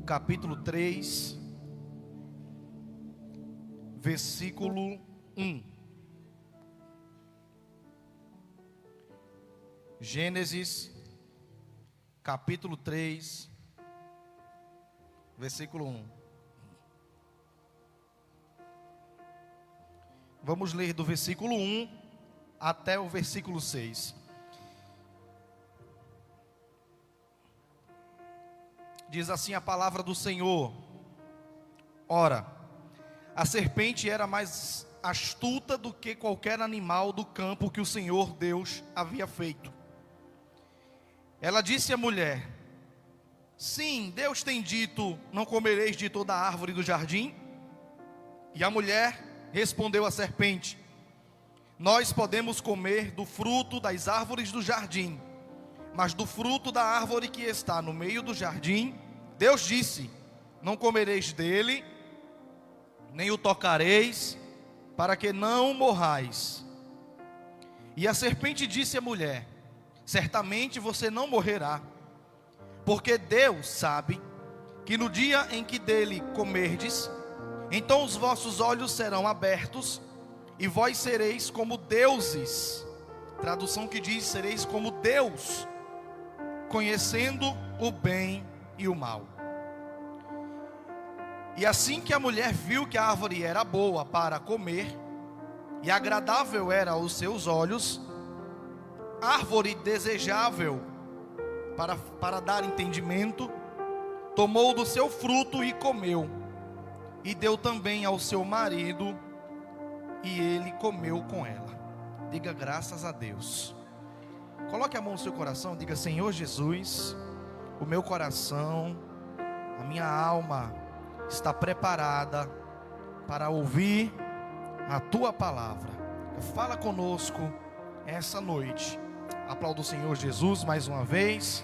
capítulo 3, versículo 1. Gênesis, capítulo 3, versículo 1. Vamos ler do versículo 1 até o versículo 6. Diz assim a palavra do Senhor: Ora, a serpente era mais astuta do que qualquer animal do campo que o Senhor Deus havia feito. Ela disse à mulher: Sim, Deus tem dito, não comereis de toda a árvore do jardim? E a mulher respondeu à serpente: Nós podemos comer do fruto das árvores do jardim, mas do fruto da árvore que está no meio do jardim, Deus disse: Não comereis dele, nem o tocareis, para que não morrais. E a serpente disse à mulher: Certamente você não morrerá, porque Deus sabe que no dia em que dele comerdes, então os vossos olhos serão abertos, e vós sereis como deuses. Tradução que diz: sereis como Deus, conhecendo o bem e o mal. E assim que a mulher viu que a árvore era boa para comer, e agradável era aos seus olhos, árvore desejável para dar entendimento, tomou do seu fruto e comeu, e deu também ao seu marido, e ele comeu com ela. Diga graças a Deus. Coloque a mão no seu coração, diga: Senhor Jesus, o meu coração, a minha alma está preparada para ouvir a tua palavra. Fala conosco essa noite. Aplauda o Senhor Jesus mais uma vez.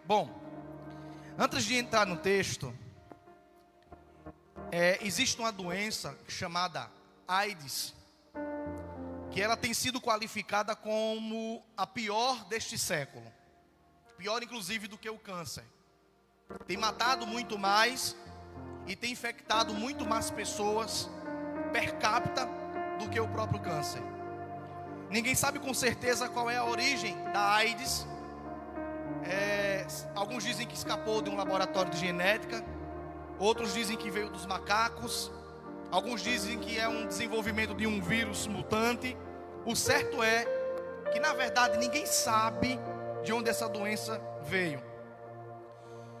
Bom, antes de entrar no texto, existe uma doença chamada AIDS, que ela tem sido qualificada como a pior deste século. Pior inclusive do que o câncer. Tem matado muito mais e tem infectado muito mais pessoas per capita do que o próprio câncer. Ninguém sabe com certeza qual é a origem da AIDS. Alguns dizem que escapou de um laboratório de genética, outros dizem que veio dos macacos, alguns dizem que é um desenvolvimento de um vírus mutante. O certo é que na verdade ninguém sabe de onde essa doença veio.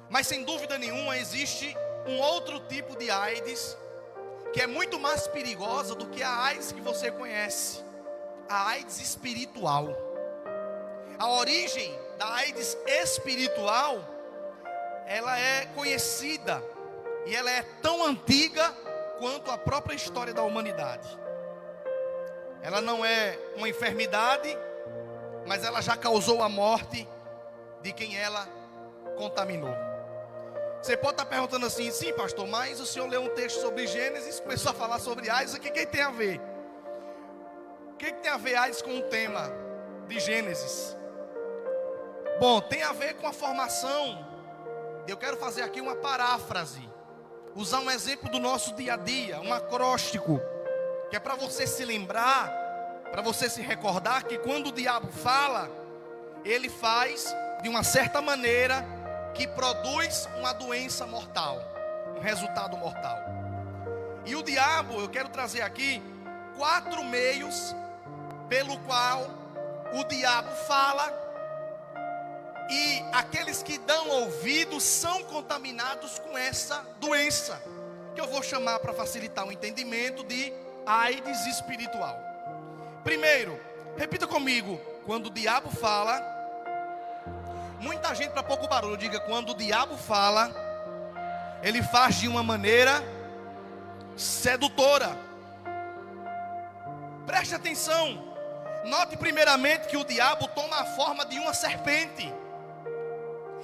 Mas sem dúvida nenhuma existe um outro tipo de AIDS que é muito mais perigosa do que a AIDS que você conhece, a AIDS espiritual. A origem da AIDS espiritual, ela é conhecida e ela é tão antiga quanto a própria história da humanidade. Ela não é uma enfermidade, mas ela já causou a morte de quem ela contaminou. Você pode estar perguntando assim: sim, pastor, mas o senhor leu um texto sobre Gênesis, começou a falar sobre AIDS, o que tem a ver? O que tem a ver AIDS com o tema de Gênesis? Bom, tem a ver com a formação. Eu quero fazer aqui uma paráfrase, usar um exemplo do nosso dia a dia, um acróstico, que é para você se lembrar, para você se recordar que quando o diabo fala, ele faz de uma certa maneira que produz uma doença mortal, um resultado mortal. E o diabo, eu quero trazer aqui 4 meios pelo qual o diabo fala, e aqueles que dão ouvido são contaminados com essa doença, que eu vou chamar, para facilitar o entendimento, de AIDS espiritual. Primeiro, repita comigo: quando o diabo fala. Muita gente, para pouco barulho, diga: quando o diabo fala, ele faz de uma maneira sedutora. Preste atenção. Note primeiramente que o diabo toma a forma de uma serpente.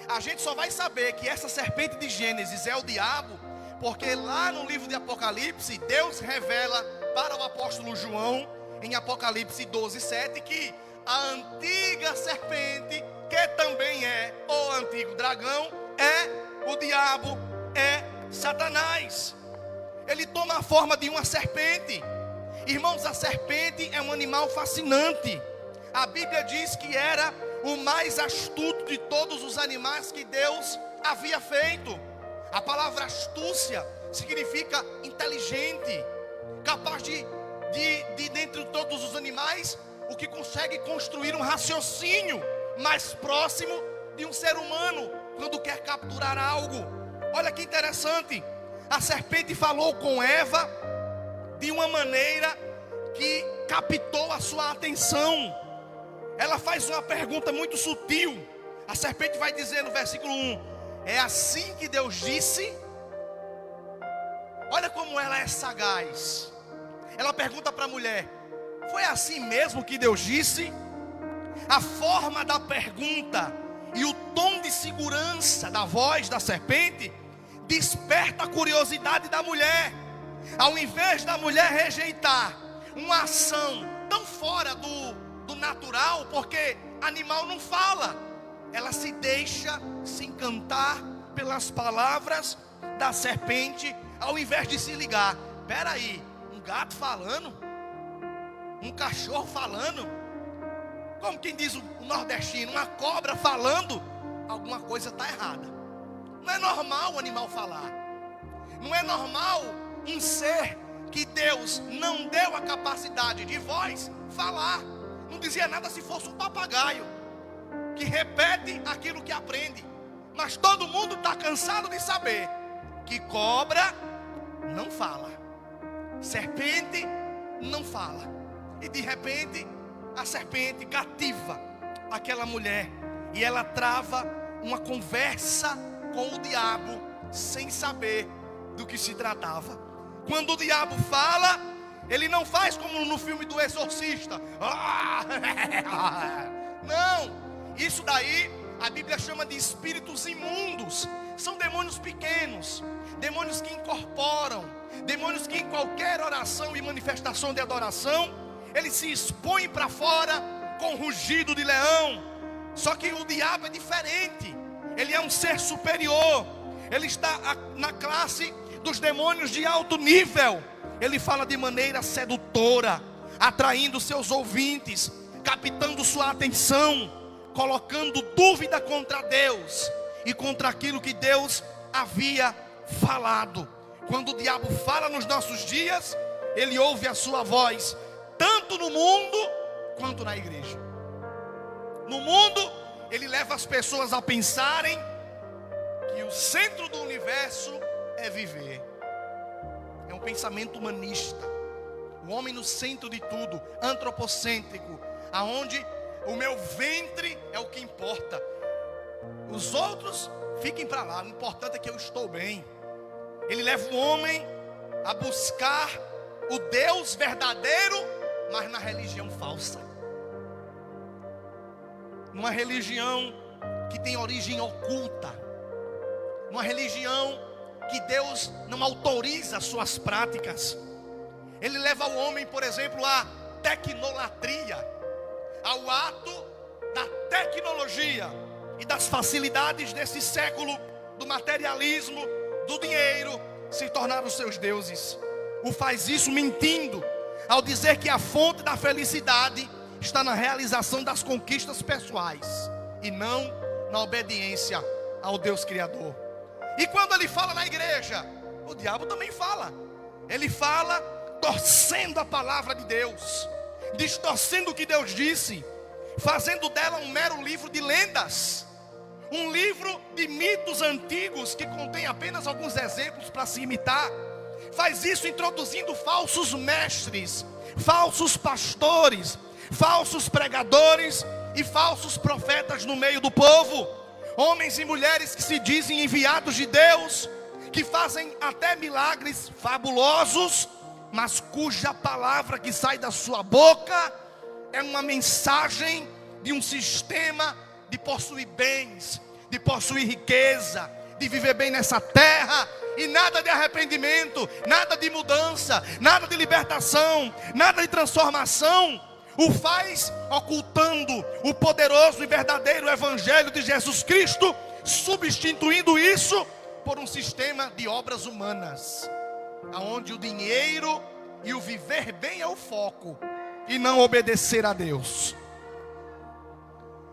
A gente só vai saber que essa serpente de Gênesis é o diabo, porque lá no livro de Apocalipse, Deus revela para o apóstolo João, em Apocalipse 12:7, que a antiga serpente, que também é inimigo. O dragão é o diabo, é Satanás. Ele toma a forma de uma serpente. Irmãos, a serpente é um animal fascinante. A Bíblia diz que era o mais astuto de todos os animais que Deus havia feito. A palavra astúcia significa inteligente, capaz de dentre todos os animais, o que consegue construir um raciocínio mais próximo de um ser humano quando quer capturar algo. Olha que interessante, a serpente falou com Eva de uma maneira que captou a sua atenção. Ela faz uma pergunta muito sutil. A serpente vai dizer no versículo 1: é assim que Deus disse? Olha como ela é sagaz. Ela pergunta para a mulher: foi assim mesmo que Deus disse? A forma da pergunta e o tom de segurança da voz da serpente desperta a curiosidade da mulher. Ao invés da mulher rejeitar uma ação tão fora do natural, porque animal não fala, ela se deixa se encantar pelas palavras da serpente, ao invés de se ligar: espera aí, um gato falando, um cachorro falando, como quem diz o nordestino, uma cobra falando, alguma coisa está errada. Não é normal o animal falar, não é normal um ser que Deus não deu a capacidade de voz falar. Não dizia nada se fosse um papagaio que repete aquilo que aprende. Mas todo mundo está cansado de saber que cobra não fala, serpente não fala. E de repente a serpente cativa aquela mulher e ela trava uma conversa com o diabo sem saber do que se tratava. Quando o diabo fala, ele não faz como no filme do Exorcista. Não, isso daí a Bíblia chama de espíritos imundos. São demônios pequenos, demônios que incorporam, demônios que em qualquer oração e manifestação de adoração, eles se expõem para fora com rugido de leão. Só que o diabo é diferente, ele é um ser superior, ele está na classe dos demônios de alto nível. Ele fala de maneira sedutora, atraindo seus ouvintes, captando sua atenção, colocando dúvida contra Deus e contra aquilo que Deus havia falado. Quando o diabo fala nos nossos dias, ele ouve a sua voz tanto no mundo quanto na igreja. No mundo, ele leva as pessoas a pensarem que o centro do universo é viver. É um pensamento humanista, o homem no centro de tudo, antropocêntrico, aonde o meu ventre é o que importa, os outros fiquem para lá, o importante é que eu estou bem. Ele leva o homem a buscar o Deus verdadeiro, mas na religião falsa, numa religião que tem origem oculta, numa religião que Deus não autoriza as suas práticas. Ele leva o homem, por exemplo, à tecnolatria, ao ato da tecnologia e das facilidades desse século do materialismo, do dinheiro, se tornar os seus deuses. O faz isso mentindo, ao dizer que a fonte da felicidade está na realização das conquistas pessoais e não na obediência ao Deus Criador. E quando ele fala na igreja, o diabo também fala. Ele fala torcendo a palavra de Deus, distorcendo o que Deus disse, fazendo dela um mero livro de lendas, um livro de mitos antigos que contém apenas alguns exemplos para se imitar. Faz isso introduzindo falsos mestres, falsos pastores, falsos pregadores e falsos profetas no meio do povo. Homens e mulheres que se dizem enviados de Deus, que fazem até milagres fabulosos, mas cuja palavra que sai da sua boca é uma mensagem de um sistema de possuir bens, de possuir riqueza, de viver bem nessa terra, e nada de arrependimento, nada de mudança, nada de libertação, nada de transformação. o faz ocultando o poderoso e verdadeiro Evangelho de Jesus Cristo, substituindo isso por um sistema de obras humanas, onde o dinheiro e o viver bem é o foco, e não obedecer a Deus.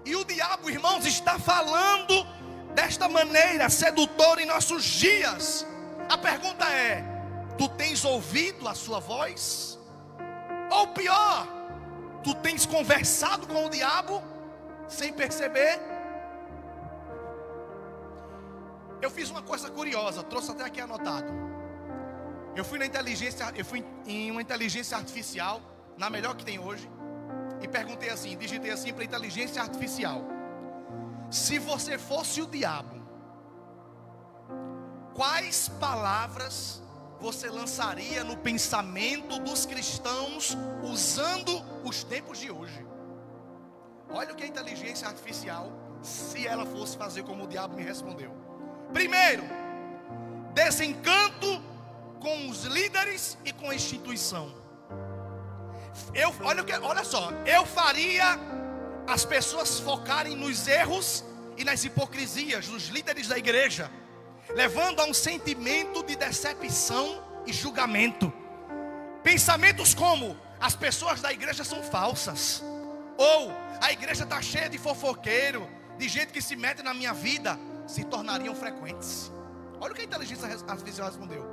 E o diabo, irmãos, está falando desta maneira sedutora em nossos dias. A pergunta é: tu tens ouvido a sua voz? Ou pior, tu tens conversado com o diabo sem perceber? Eu fiz uma coisa curiosa, trouxe até aqui anotado. Eu fui em uma inteligência artificial, na melhor que tem hoje, e perguntei assim, digitei assim para a inteligência artificial: se você fosse o diabo, quais palavras você lançaria no pensamento dos cristãos usando os tempos de hoje? Olha o que a inteligência artificial, se ela fosse fazer como o diabo, me respondeu. Primeiro, desencanto com os líderes e com a instituição. Olha só, eu faria as pessoas focarem nos erros e nas hipocrisias dos líderes da igreja, levando a um sentimento de decepção e julgamento. Pensamentos como: as pessoas da igreja são falsas, ou a igreja está cheia de fofoqueiro, de gente que se mete na minha vida, se tornariam frequentes. Olha o que a inteligência artificial respondeu.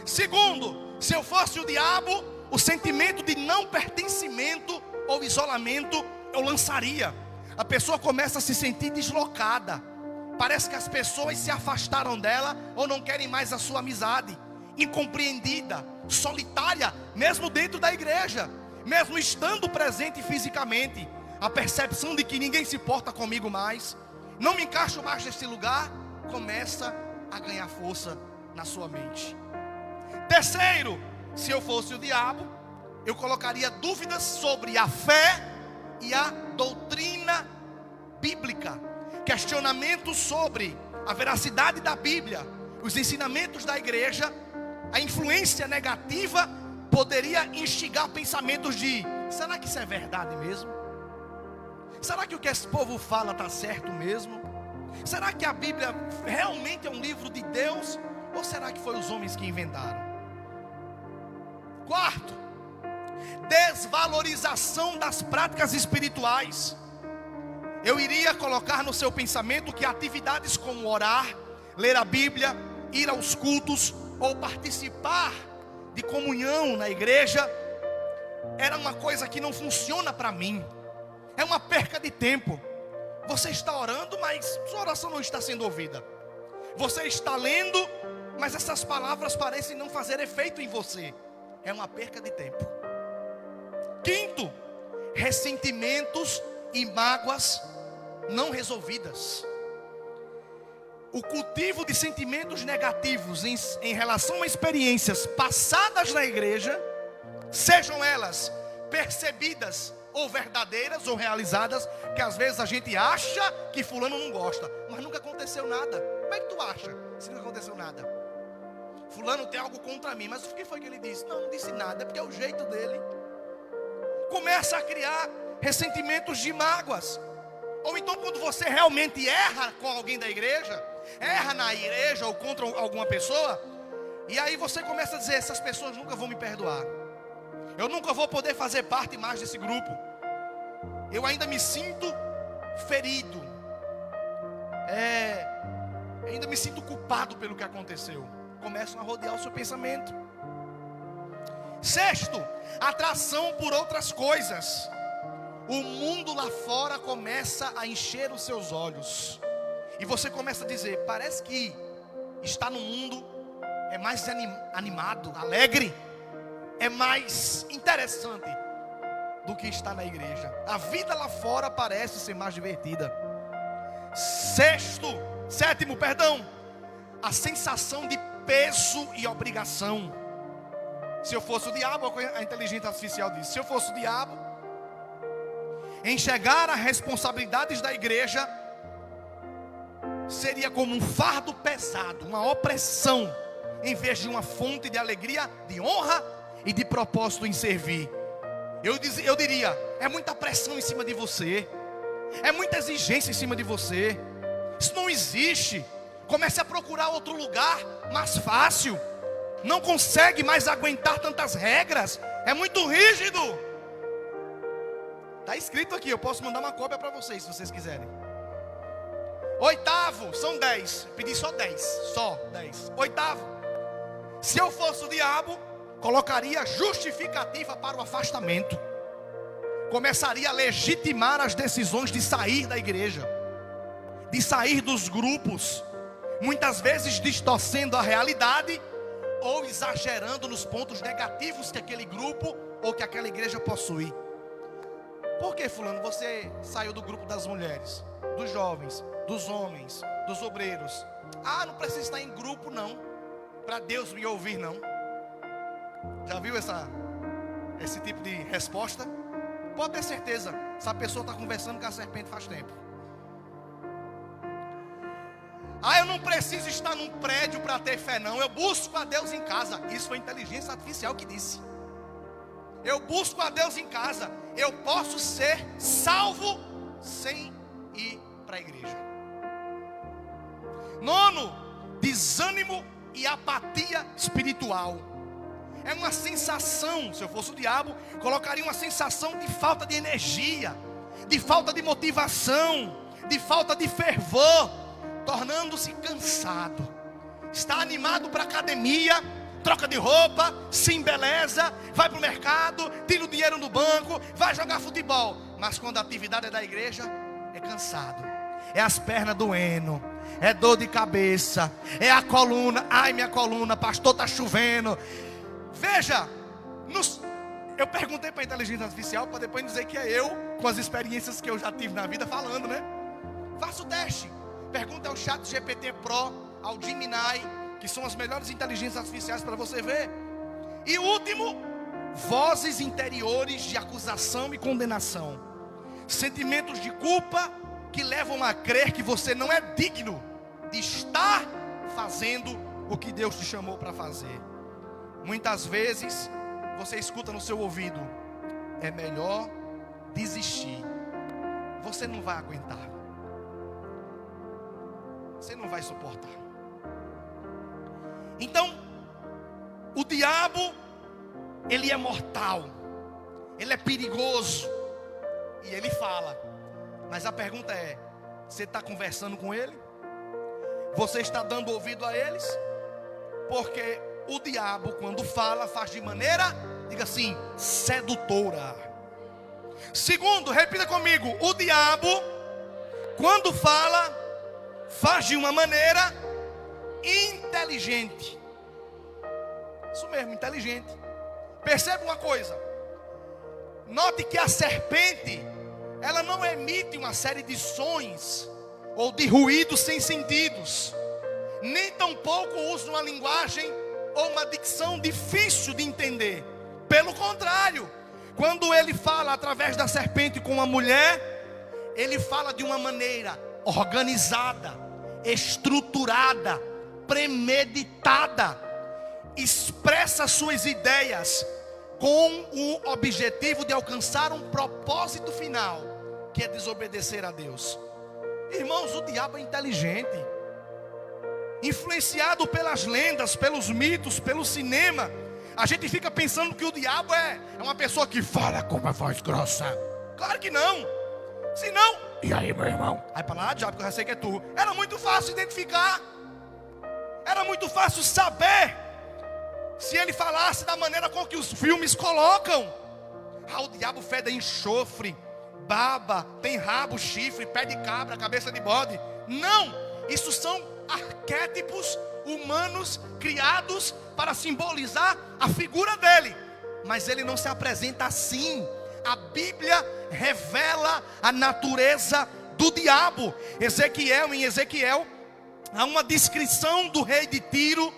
Segundo, se eu fosse o diabo, o sentimento de não pertencimento ou isolamento eu lançaria. A pessoa começa a se sentir deslocada, parece que as pessoas se afastaram dela ou não querem mais a sua amizade, incompreendida, solitária, mesmo dentro da igreja, mesmo estando presente fisicamente. A percepção de que ninguém se importa comigo mais, não me encaixo mais nesse lugar, começa a ganhar força na sua mente. Terceiro, se eu fosse o diabo, eu colocaria dúvidas sobre a fé e a doutrina bíblica, questionamentos sobre a veracidade da Bíblia, os ensinamentos da igreja. A influência negativa poderia instigar pensamentos de: será que isso é verdade mesmo? Será que o que esse povo fala está certo mesmo? Será que a Bíblia realmente é um livro de Deus? Ou será que foi os homens que inventaram? Quarto, desvalorização das práticas espirituais. Eu iria colocar no seu pensamento que atividades como orar, ler a Bíblia, ir aos cultos ou participar de comunhão na igreja era uma coisa que não funciona para mim. É uma perca de tempo. Você está orando, mas sua oração não está sendo ouvida. Você está lendo, mas essas palavras parecem não fazer efeito em você. É uma perca de tempo. Quinto, ressentimentos e mágoas não resolvidas. O cultivo de sentimentos negativos em relação a experiências passadas na igreja, sejam elas percebidas ou verdadeiras ou realizadas, que às vezes a gente acha que fulano não gosta, mas nunca aconteceu nada. Como é que tu acha se nunca aconteceu nada? Fulano tem algo contra mim, mas o que foi que ele disse? Não disse nada, é porque é o jeito dele. Começa a criar ressentimentos de mágoas. Ou então quando você realmente erra com alguém da igreja, erra na igreja ou contra alguma pessoa, e aí você começa a dizer: essas pessoas nunca vão me perdoar, eu nunca vou poder fazer parte mais desse grupo, eu ainda me sinto ferido, ainda me sinto culpado pelo que aconteceu. Começam a rodear o seu pensamento. Sexto, atração por outras coisas. O mundo lá fora começa a encher os seus olhos, e você começa a dizer: parece que estar no mundo é mais animado, alegre, é mais interessante do que estar na igreja. A vida lá fora parece ser mais divertida. Sétimo, a sensação de peso e obrigação. Se eu fosse o diabo, a inteligência artificial disse: se eu fosse o diabo, enxergar as responsabilidades da igreja seria como um fardo pesado, uma opressão, em vez de uma fonte de alegria, de honra e de propósito em servir. Eu diria, é muita pressão em cima de você, é muita exigência em cima de você. Isso não existe. Comece a procurar outro lugar mais fácil. Não consegue mais aguentar tantas regras. É muito rígido. Está escrito aqui, eu posso mandar uma cópia para vocês, se vocês quiserem. Oitavo, são 10. Pedi só 10. Só 10. Oitavo, se eu fosse o diabo, colocaria justificativa para o afastamento. Começaria a legitimar as decisões de sair da igreja, de sair dos grupos, muitas vezes distorcendo a realidade ou exagerando nos pontos negativos que aquele grupo ou que aquela igreja possui. Por que, fulano, você saiu do grupo das mulheres, dos jovens, dos homens, dos obreiros? Ah, não precisa estar em grupo não, para Deus me ouvir não. Já viu esse tipo de resposta? Pode ter certeza, essa pessoa está conversando com a serpente faz tempo. Ah, eu não preciso estar num prédio para ter fé não, eu busco a Deus em casa. Isso foi a inteligência artificial que disse. Eu busco a Deus em casa. Eu posso ser salvo sem ir para a igreja. Nono, desânimo e apatia espiritual. É uma sensação, se eu fosse o diabo, colocaria uma sensação de falta de energia, de falta de motivação, de falta de fervor, tornando-se cansado. Está animado para a academia, troca de roupa, se embeleza, vai para o mercado, tira o dinheiro no banco, vai jogar futebol. Mas quando a atividade é da igreja, é cansado. É as pernas doendo, é dor de cabeça, é a coluna. Ai, minha coluna, pastor, está chovendo. Veja, eu perguntei para a inteligência artificial para depois dizer que é eu, com as experiências que eu já tive na vida, falando, né? Faça o teste. Pergunta ao ChatGPT Pro, ao Gemini, que são as melhores inteligências artificiais para você ver. E o último, vozes interiores de acusação e condenação. Sentimentos de culpa que levam a crer que você não é digno de estar fazendo o que Deus te chamou para fazer. Muitas vezes você escuta no seu ouvido: é melhor desistir. Você não vai aguentar. Você não vai suportar. Então, o diabo, ele é mortal, ele é perigoso, e ele fala. Mas a pergunta é: você está conversando com ele? Você está dando ouvido a eles? Porque o diabo, quando fala, faz de maneira, diga assim, sedutora. Segundo, repita comigo: o diabo, quando fala, faz de uma maneira inteligente. Isso mesmo, inteligente. Perceba uma coisa. Note que a serpente, ela não emite uma série de sons ou de ruídos sem sentidos, nem tampouco usa uma linguagem ou uma dicção difícil de entender. Pelo contrário, quando ele fala através da serpente com a mulher, ele fala de uma maneira organizada, estruturada, premeditada, expressa suas ideias com o objetivo de alcançar um propósito final, que é desobedecer a Deus. Irmãos, o diabo é inteligente, influenciado pelas lendas, pelos mitos, pelo cinema. A gente fica pensando que o diabo é uma pessoa que fala com uma voz grossa. Claro que não. Se não, e aí, meu irmão? Aí para lá, diabo, que eu já sei que é tu. Era muito fácil identificar. Era muito fácil saber se ele falasse da maneira com que os filmes colocam. Ah, o diabo fede a enxofre, baba, tem rabo, chifre, pé de cabra, cabeça de bode. Não, isso são arquétipos humanos criados para simbolizar a figura dele. Mas ele não se apresenta assim. A Bíblia revela a natureza do diabo. Em Ezequiel, há uma descrição do rei de Tiro,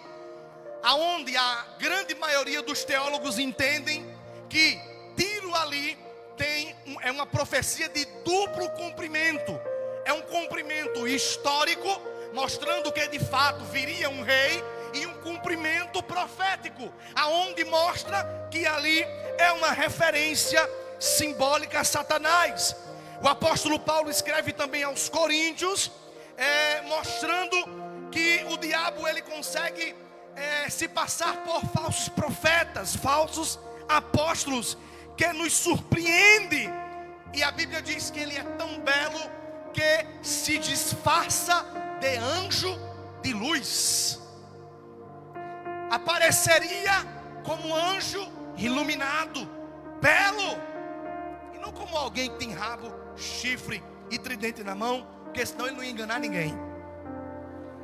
aonde a grande maioria dos teólogos entendem que Tiro ali é uma profecia de duplo cumprimento. É um cumprimento histórico, mostrando que de fato viria um rei e um cumprimento profético, aonde mostra que ali é uma referência simbólica a Satanás. O apóstolo Paulo escreve também aos Coríntios, mostrando que o diabo ele consegue se passar por falsos profetas, falsos apóstolos, que nos surpreende. E a Bíblia diz que ele é tão belo que se disfarça de anjo de luz. Apareceria como anjo iluminado, belo, e não como alguém que tem rabo, chifre e tridente na mão, porque senão ele não ia enganar ninguém.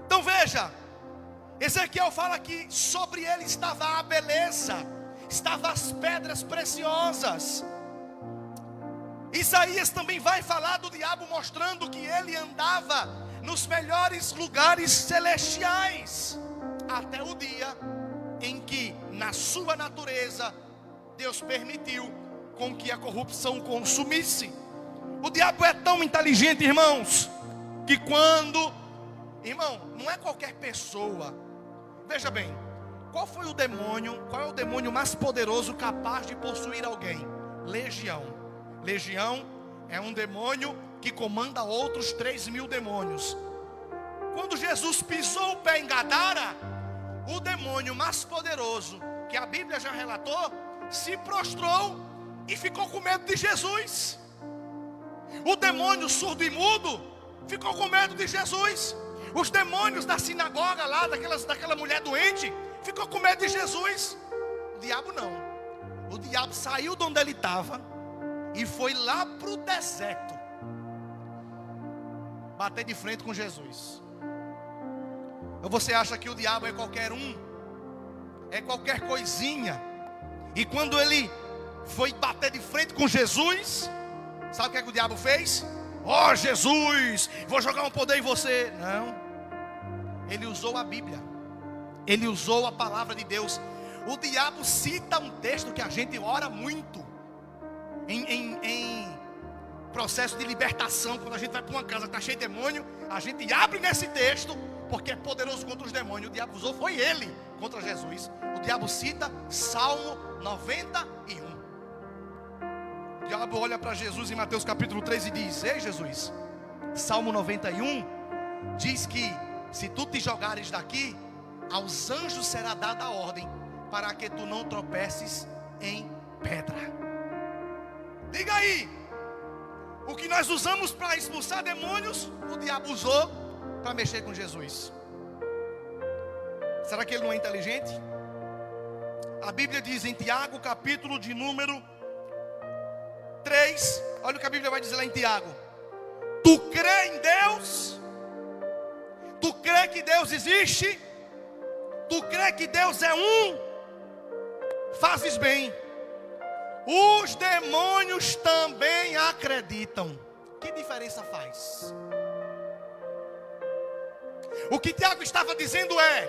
Então veja, Ezequiel fala que sobre ele estava a beleza, estavam as pedras preciosas. Isaías também vai falar do diabo, mostrando que ele andava nos melhores lugares celestiais, até o dia em que, na sua natureza, Deus permitiu com que a corrupção consumisse. O diabo é tão inteligente, irmãos, que quando, irmão, não é qualquer pessoa. Veja bem, qual é o demônio mais poderoso capaz de possuir alguém? Legião. Legião é um demônio que comanda outros 3.000 demônios. Quando Jesus pisou o pé em Gadara, o demônio mais poderoso que a Bíblia já relatou se prostrou e ficou com medo de Jesus. O demônio surdo e mudo ficou com medo de Jesus. Os demônios da sinagoga lá, daquela mulher doente, ficou com medo de Jesus. O diabo não. O diabo saiu de onde ele estava e foi lá para o deserto bater de frente com Jesus. Ou você acha que o diabo é qualquer um? É qualquer coisinha? E quando ele foi bater de frente com Jesus, sabe o que o diabo fez? Oh Jesus, vou jogar um poder em você. Não. Ele usou a Bíblia. Ele usou a palavra de Deus. O diabo cita um texto que a gente ora muito em processo de libertação. Quando a gente vai para uma casa que está cheia de demônio, a gente abre nesse texto, porque é poderoso contra os demônios. O diabo usou, foi ele contra Jesus. O diabo cita Salmo 91. O diabo olha para Jesus em Mateus capítulo 3 e diz: ei Jesus, Salmo 91 diz que se tu te jogares daqui, aos anjos será dada a ordem para que tu não tropeces em pedra. Diga aí, o que nós usamos para expulsar demônios, o diabo usou para mexer com Jesus. Será que ele não é inteligente? A Bíblia diz em Tiago, capítulo de número 3, olha o que a Bíblia vai dizer lá em Tiago: tu crê em Deus? Tu crê que Deus existe? Tu crê que Deus é um? Fazes bem. Os demônios também acreditam. Que diferença faz? O que Tiago estava dizendo é: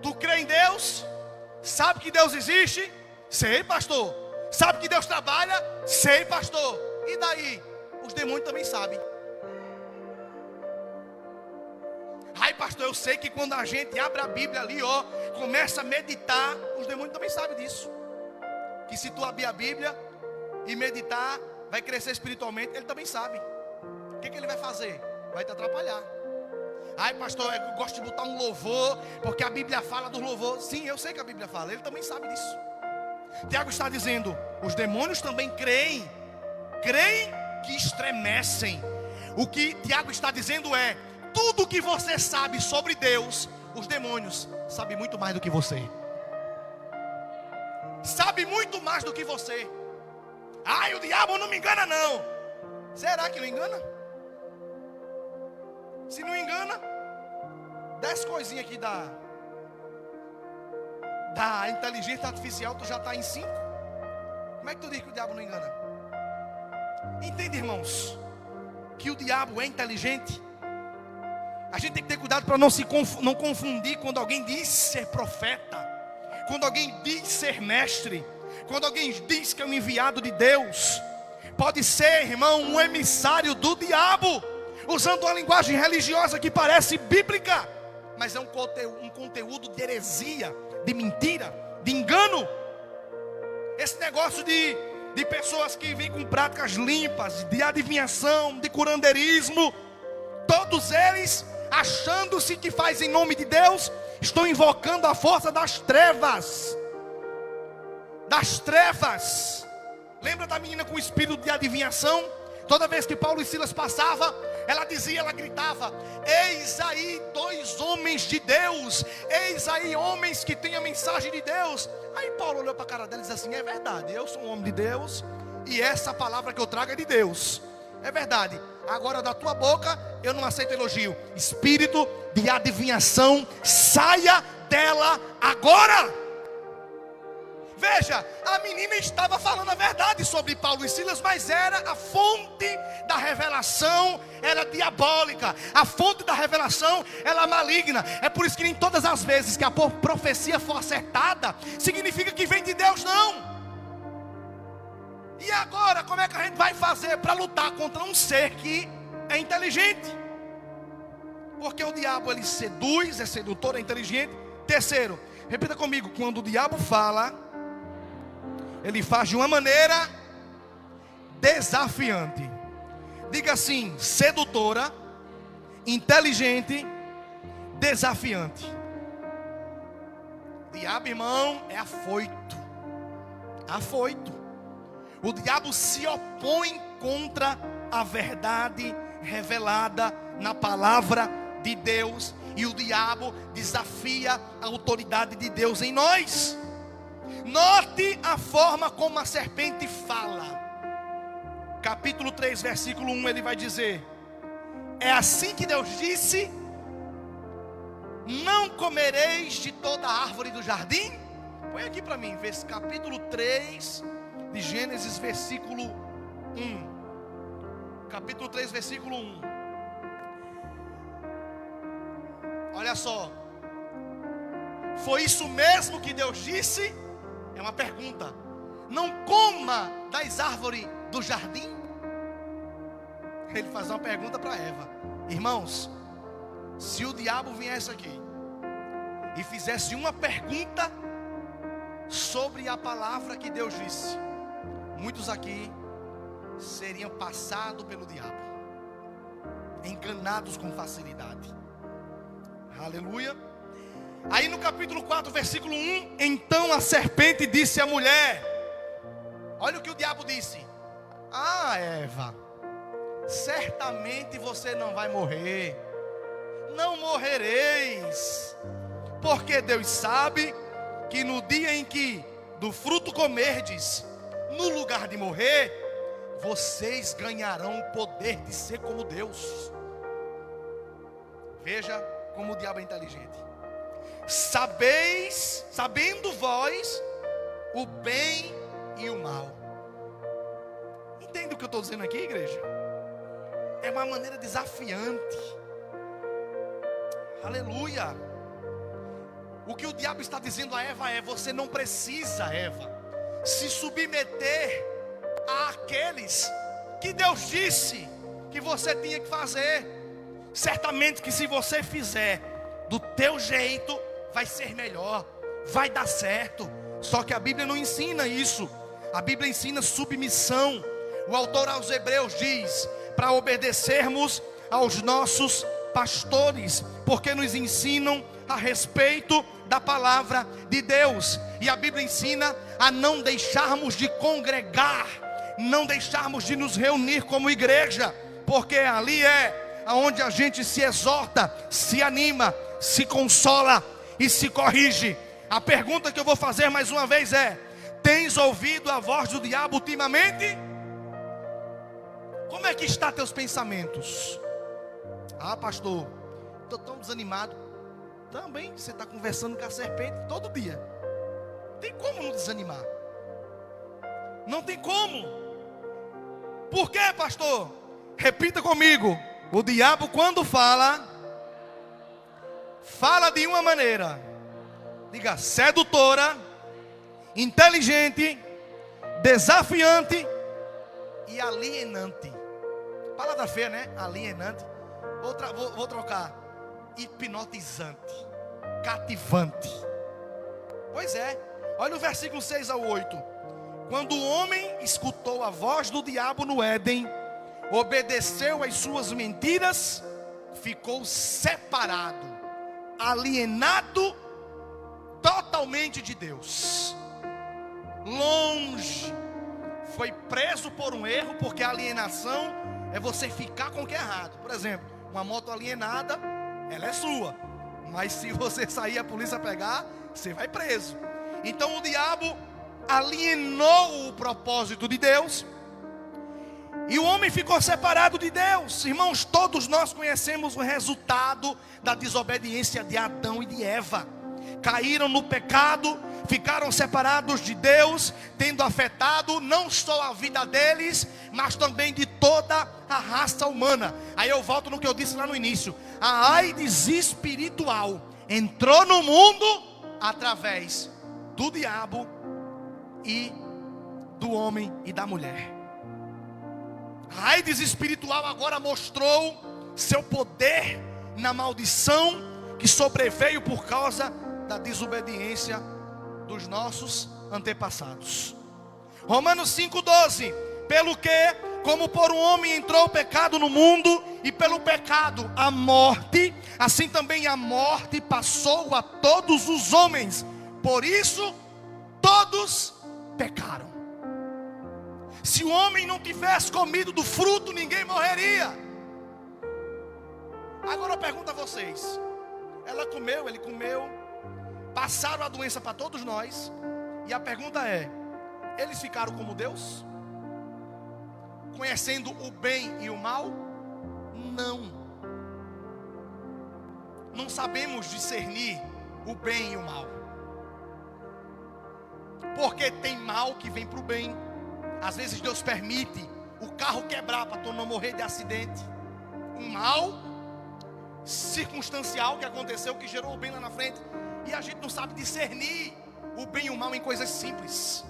tu crê em Deus? Sabe que Deus existe? Sei, pastor. Sabe que Deus trabalha? Sei, pastor. E daí? Os demônios também sabem. Ai, pastor, eu sei que quando a gente abre a Bíblia ali, ó, começa a meditar, os demônios também sabem disso. Que se tu abrir a Bíblia e meditar, vai crescer espiritualmente. Ele também sabe. O que ele vai fazer? Vai te atrapalhar. Ai, pastor, eu gosto de botar um louvor, porque a Bíblia fala do louvor. Sim, eu sei que a Bíblia fala, ele também sabe disso. Tiago está dizendo: os demônios também creem que estremecem. O que Tiago está dizendo é: tudo que você sabe sobre Deus, os demônios sabem muito mais do que você. Sabe muito mais do que você. Ai, o diabo não me engana não. Será que não engana? Se não engana, 10 coisinhas aqui da inteligência artificial, tu já está em 5. Como é que tu diz que o diabo não engana? Entende, irmãos, que o diabo é inteligente? A gente tem que ter cuidado para não confundir quando alguém diz ser profeta, quando alguém diz ser mestre, quando alguém diz que é um enviado de Deus. Pode ser, irmão, um emissário do diabo, usando uma linguagem religiosa que parece bíblica, mas é um conteúdo de heresia, de mentira, de engano. Esse negócio de pessoas que vêm com práticas limpas, de adivinhação, de curandeirismo, todos eles, achando-se que faz em nome de Deus, estão invocando a força das trevas. Das trevas. Lembra da menina com o espírito de adivinhação? Toda vez que Paulo e Silas passavam, ela dizia, ela gritava: eis aí 2 homens de Deus, eis aí homens que têm a mensagem de Deus. Aí Paulo olhou para a cara dela e disse assim: é verdade, eu sou um homem de Deus, e essa palavra que eu trago é de Deus. É verdade, agora da tua boca eu não aceito elogio. Espírito de adivinhação, saia dela agora. Veja, a menina estava falando a verdade sobre Paulo e Silas, mas era a fonte da revelação, era diabólica. A fonte da revelação era maligna. É por isso que nem todas as vezes que a profecia for acertada, significa que vem de Deus, não. E agora, como é que a gente vai fazer para lutar contra um ser que é inteligente? Porque o diabo, ele seduz, é sedutor, é inteligente. Terceiro, repita comigo: quando o diabo fala, ele faz de uma maneira desafiante. Diga assim: sedutora, inteligente, desafiante. O diabo, irmão, é afoito. Afoito. O diabo se opõe contra a verdade revelada na palavra de Deus. E o diabo desafia a autoridade de Deus em nós. Note a forma como a serpente fala. Capítulo 3, versículo 1, ele vai dizer: é assim que Deus disse: não comereis de toda a árvore do jardim? Põe aqui para mim, capítulo 3 de Gênesis, versículo 1. Capítulo 3, versículo 1. Olha só. Foi isso mesmo que Deus disse? É uma pergunta. Não coma das árvores do jardim? Ele faz uma pergunta para Eva. Irmãos, se o diabo viesse aqui e fizesse uma pergunta sobre a palavra que Deus disse, muitos aqui seriam passados pelo diabo, enganados com facilidade. Aleluia. Aí no capítulo 4, versículo 1, então a serpente disse à mulher, olha o que o diabo disse: ah, Eva, certamente você não vai morrer, não morrereis, porque Deus sabe que no dia em que do fruto comerdes, no lugar de morrer, vocês ganharão o poder de ser como Deus. Veja como o diabo é inteligente. Sabendo vós o bem e o mal. Entende o que eu estou dizendo aqui, igreja? É uma maneira desafiante. Aleluia. O que o diabo está dizendo a Eva é: você não precisa, Eva, se submeter àqueles que Deus disse que você tinha que fazer. Certamente que se você fizer do teu jeito, vai ser melhor, vai dar certo. Só que a Bíblia não ensina isso. A Bíblia ensina submissão. O autor aos Hebreus diz para obedecermos aos nossos pastores, porque nos ensinam a respeito da palavra de Deus. E a Bíblia ensina a não deixarmos de congregar, não deixarmos de nos reunir como igreja, porque ali é onde a gente se exorta, se anima, se consola e se corrige. A pergunta que eu vou fazer mais uma vez é: tens ouvido a voz do diabo ultimamente? Como é que está teus pensamentos? Ah, pastor, estou tão desanimado. Também você está conversando com a serpente todo dia. Tem como não desanimar? Não tem como. Por quê, pastor? Repita comigo: o diabo, quando fala de uma maneira, diga, sedutora, inteligente, desafiante e alienante. Palavra feia, né? Alienante. Vou trocar. hipnotizante, cativante. Pois é, olha o versículo 6 ao 8. Quando o homem escutou a voz do diabo no Éden, obedeceu às suas mentiras, ficou separado, alienado totalmente de Deus, longe, foi preso por um erro, porque a alienação é você ficar com o que é errado. Por exemplo, uma moto alienada, ela é sua, mas se você sair a polícia pegar, você vai preso. Então o diabo alienou o propósito de Deus, e o homem ficou separado de Deus. Irmãos, todos nós conhecemos o resultado da desobediência de Adão e de Eva. Caíram no pecado, ficaram separados de Deus, tendo afetado não só a vida deles, mas também de toda a raça humana. Aí eu volto no que eu disse lá no início: a AIDS espiritual entrou no mundo através do diabo e do homem e da mulher. A AIDS espiritual agora mostrou seu poder na maldição que sobreveio por causa da desobediência dos nossos antepassados. Romanos 5,12: pelo que, como por um homem entrou o pecado no mundo, e pelo pecado a morte, assim também a morte passou a todos os homens, por isso todos pecaram. Se o homem não tivesse comido do fruto, ninguém morreria. Agora eu pergunto a vocês: ela comeu, ele comeu, passaram a doença para todos nós, e a pergunta é: eles ficaram como Deus? Conhecendo o bem e o mal? Não. Não sabemos discernir o bem e o mal, porque tem mal que vem para o bem. Às vezes Deus permite o carro quebrar para tu não morrer de acidente. Um mal circunstancial que aconteceu, que gerou o bem lá na frente. E a gente não sabe discernir o bem e o mal em coisas simples.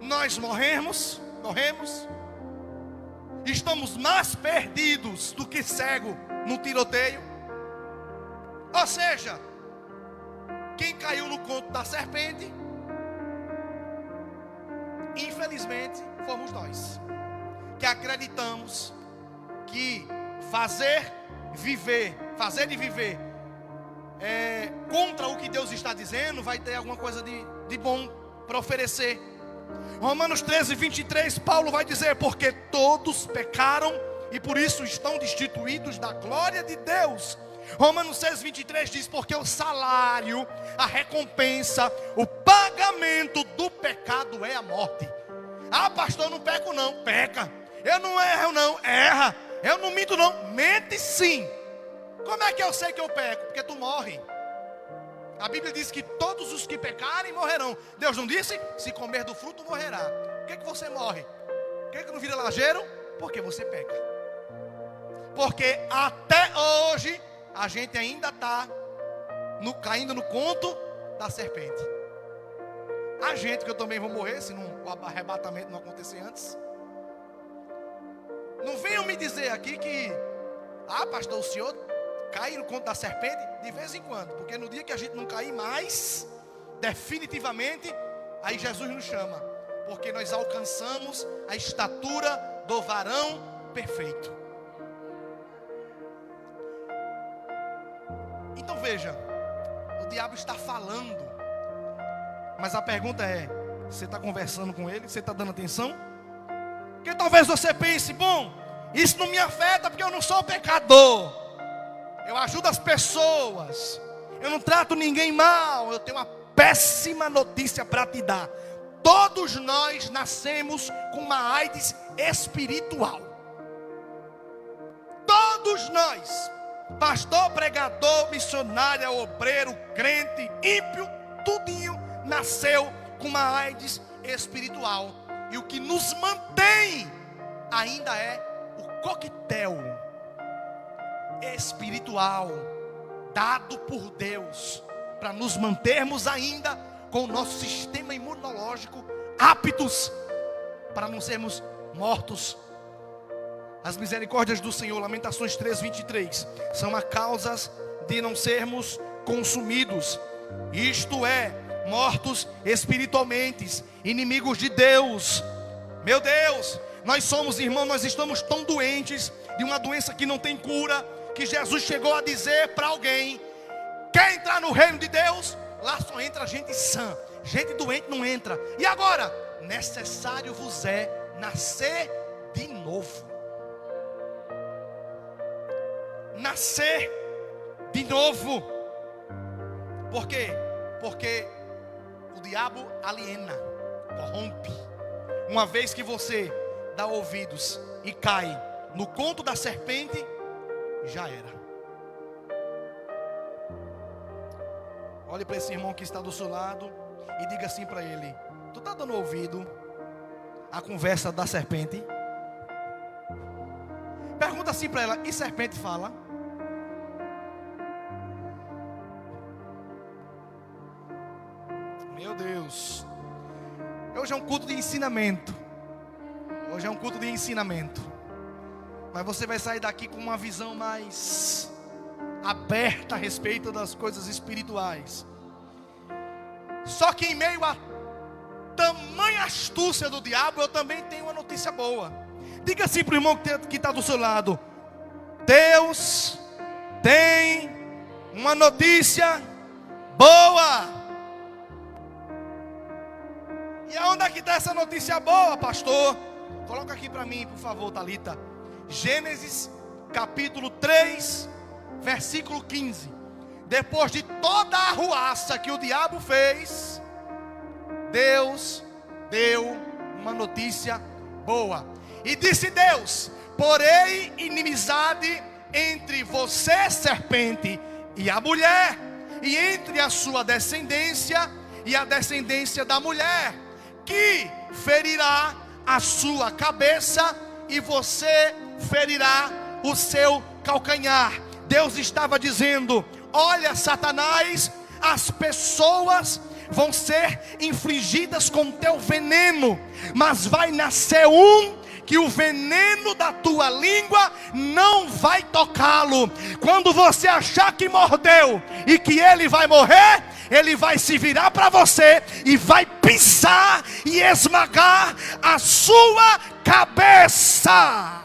Nós morremos, estamos mais perdidos do que cego no tiroteio. Ou seja, quem caiu no conto da serpente, infelizmente, fomos nós, que acreditamos que fazer e viver contra o que Deus está dizendo, vai ter alguma coisa de bom para oferecer. Romanos 13:23, Paulo vai dizer: porque todos pecaram e por isso estão destituídos da glória de Deus. Romanos 6:23 diz: porque o salário, a recompensa, o pagamento do pecado é a morte. Ah, pastor, eu não peco não. Peca. Eu não erro não. Erra. Eu não minto não. Mente sim. Como é que eu sei que eu peco? Porque tu morre. A Bíblia diz que todos os que pecarem morrerão. Deus não disse? Se comer do fruto morrerá. Por que você morre? Por que não vira lajeiro? Porque você peca. Porque até hoje a gente ainda está caindo no conto da serpente. A gente, que eu também vou morrer se o arrebatamento não acontecer antes. Não venham me dizer aqui que pastor, o senhor cai no conto da serpente de vez em quando, porque no dia que a gente não cair mais definitivamente, aí Jesus nos chama, porque nós alcançamos a estatura do varão perfeito. Então veja, o diabo está falando, mas a pergunta é: você está conversando com ele? Você está dando atenção? Porque talvez você pense: bom, isso não me afeta porque eu não sou pecador, eu ajudo as pessoas, eu não trato ninguém mal. Eu tenho uma péssima notícia para te dar: todos nós nascemos com uma AIDS espiritual. Todos nós, pastor, pregador, missionário, obreiro, crente, ímpio, tudinho nasceu com uma AIDS espiritual. E o que nos mantém ainda é o coquetel espiritual dado por Deus, para nos mantermos ainda com o nosso sistema imunológico aptos para não sermos mortos As misericórdias do Senhor, Lamentações 3:23, são a causa de não sermos consumidos, isto é, mortos espiritualmente, inimigos de Deus. Meu Deus, nós somos, irmão, nós estamos tão doentes de uma doença que não tem cura, que Jesus chegou a dizer para alguém: quer entrar no reino de Deus? Lá só entra gente sã, gente doente não entra. E agora? Necessário vos é nascer de novo. Nascer de novo. Por quê? Porque o diabo aliena, corrompe. Uma vez que você dá ouvidos e cai no conto da serpente, já era. Olhe para esse irmão que está do seu lado e diga assim para ele: tu está dando ouvido à conversa da serpente? Pergunta assim para ela: e serpente fala? Meu Deus. Hoje é um culto de ensinamento. Hoje é um culto de ensinamento. Mas você vai sair daqui com uma visão mais aberta a respeito das coisas espirituais. Só que em meio a tamanha astúcia do diabo, eu também tenho uma notícia boa. Diga assim para o irmão que está do seu lado: Deus tem uma notícia boa. E aonde é que está essa notícia boa, pastor? Coloca aqui para mim, por favor, Thalita. Gênesis capítulo 3, versículo 15. Depois de toda a arruaça que o diabo fez, Deus deu uma notícia boa. E disse Deus: porém inimizade entre você, serpente, e a mulher, e entre a sua descendência e a descendência da mulher, que ferirá a sua cabeça e você ferirá o seu calcanhar. Deus estava dizendo: olha, Satanás, as pessoas vão ser infligidas com teu veneno, mas vai nascer um que o veneno da tua língua não vai tocá-lo. Quando você achar que mordeu e que ele vai morrer, ele vai se virar para você e vai pisar e esmagar a sua cabeça.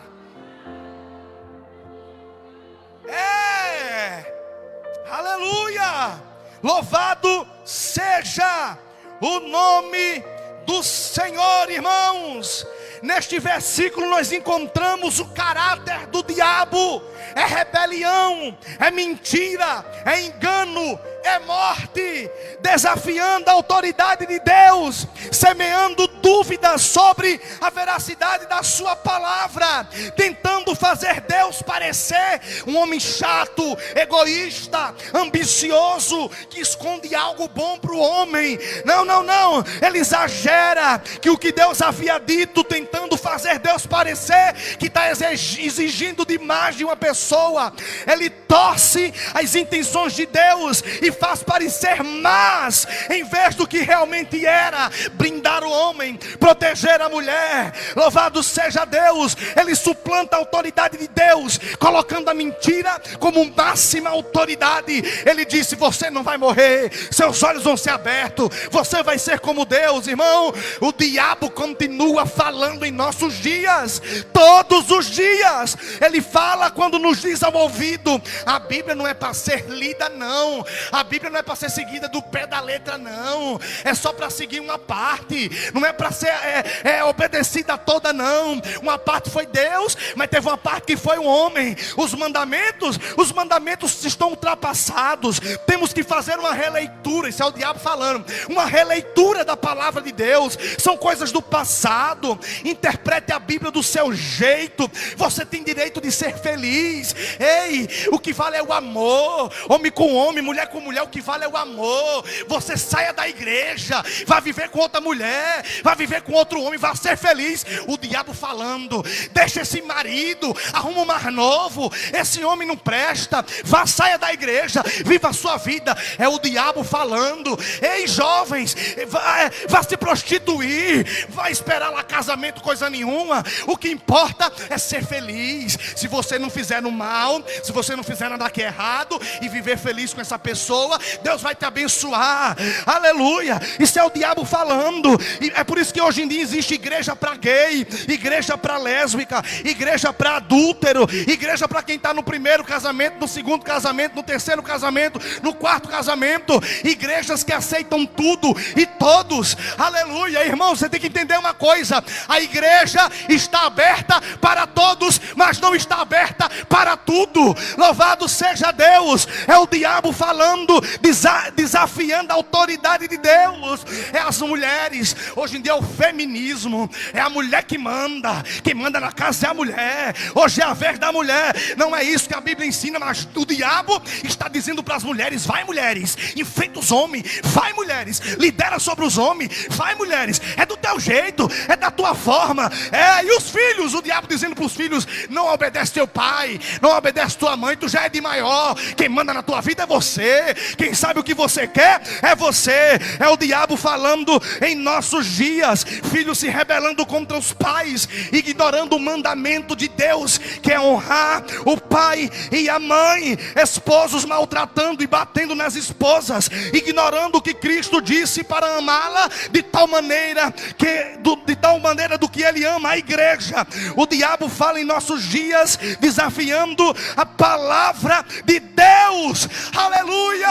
Aleluia! Louvado seja o nome do Senhor, irmãos. Neste versículo nós encontramos o caráter do diabo: é rebelião, é mentira, é engano, é morte, desafiando a autoridade de Deus, semeando dúvidas sobre a veracidade da sua palavra, tentando fazer Deus parecer um homem chato, egoísta, ambicioso, que esconde algo bom para o homem. Não, ele exagera que o que Deus havia dito, tentando fazer Deus parecer que está exigindo demais de uma pessoa. Ele torce as intenções de Deus e faz parecer más, em vez do que realmente era: blindar o homem, proteger a mulher. Louvado seja Deus. Ele suplanta a autoridade de Deus, colocando a mentira como máxima autoridade. Ele disse: você não vai morrer, seus olhos vão ser abertos, você vai ser como Deus. Irmão, o diabo continua falando em nossos dias, todos os dias. Ele fala quando nos diz ao ouvido. A Bíblia não é para ser lida, não. A Bíblia não é para ser seguida do pé da letra, não. É só para seguir uma parte. Não é para ser obedecida toda, não. Uma parte foi Deus, mas teve uma parte que foi o homem. Os mandamentos estão ultrapassados. Temos que fazer uma releitura. Isso é o diabo falando. Uma releitura da palavra de Deus. São coisas do passado. Interprete a Bíblia do seu jeito. Você tem direito de ser feliz. Ei, o que vale é o amor. Homem com homem, mulher com mulher. mulher, o que vale é o amor. Você saia da igreja, vá viver com outra mulher, vá viver com outro homem, vá ser feliz. O diabo falando: deixa esse marido, arruma um mais novo, esse homem não presta, vá, saia da igreja, viva a sua vida. É o diabo falando: ei, jovens, vá se prostituir, vai esperar lá casamento, coisa nenhuma. O que importa é ser feliz. Se você não fizer no mal, se você não fizer nada que é errado e viver feliz com essa pessoa, Deus vai te abençoar. Aleluia. Isso é o diabo falando. E é por isso que hoje em dia existe igreja para gay, igreja para lésbica, igreja para adúltero, igreja para quem está no primeiro casamento, no segundo casamento, no terceiro casamento, no quarto casamento. Igrejas que aceitam tudo e todos. Aleluia. Irmão, você tem que entender uma coisa: a igreja está aberta para todos, mas não está aberta para tudo. Louvado seja Deus. É o diabo falando, desafiando a autoridade de Deus. É as mulheres. Hoje em dia é o feminismo. É a mulher que manda. Quem manda na casa é a mulher. Hoje é a vez da mulher. Não é isso que a Bíblia ensina, mas o diabo está dizendo para as mulheres: vai, mulheres, enfrenta os homens. Vai, mulheres, lidera sobre os homens. Vai, mulheres, é do teu jeito, é da tua forma. E os filhos, o diabo dizendo para os filhos: não obedece teu pai, não obedece tua mãe, tu já é de maior. Quem manda na tua vida é você. Quem sabe o que você quer é você. É o diabo falando em nossos dias. Filhos se rebelando contra os pais, ignorando o mandamento de Deus, que é honrar o pai e a mãe. Esposos maltratando e batendo nas esposas, ignorando o que Cristo disse para amá-la de tal maneira do que Ele ama a igreja. O diabo fala em nossos dias, desafiando a palavra de Deus. Aleluia.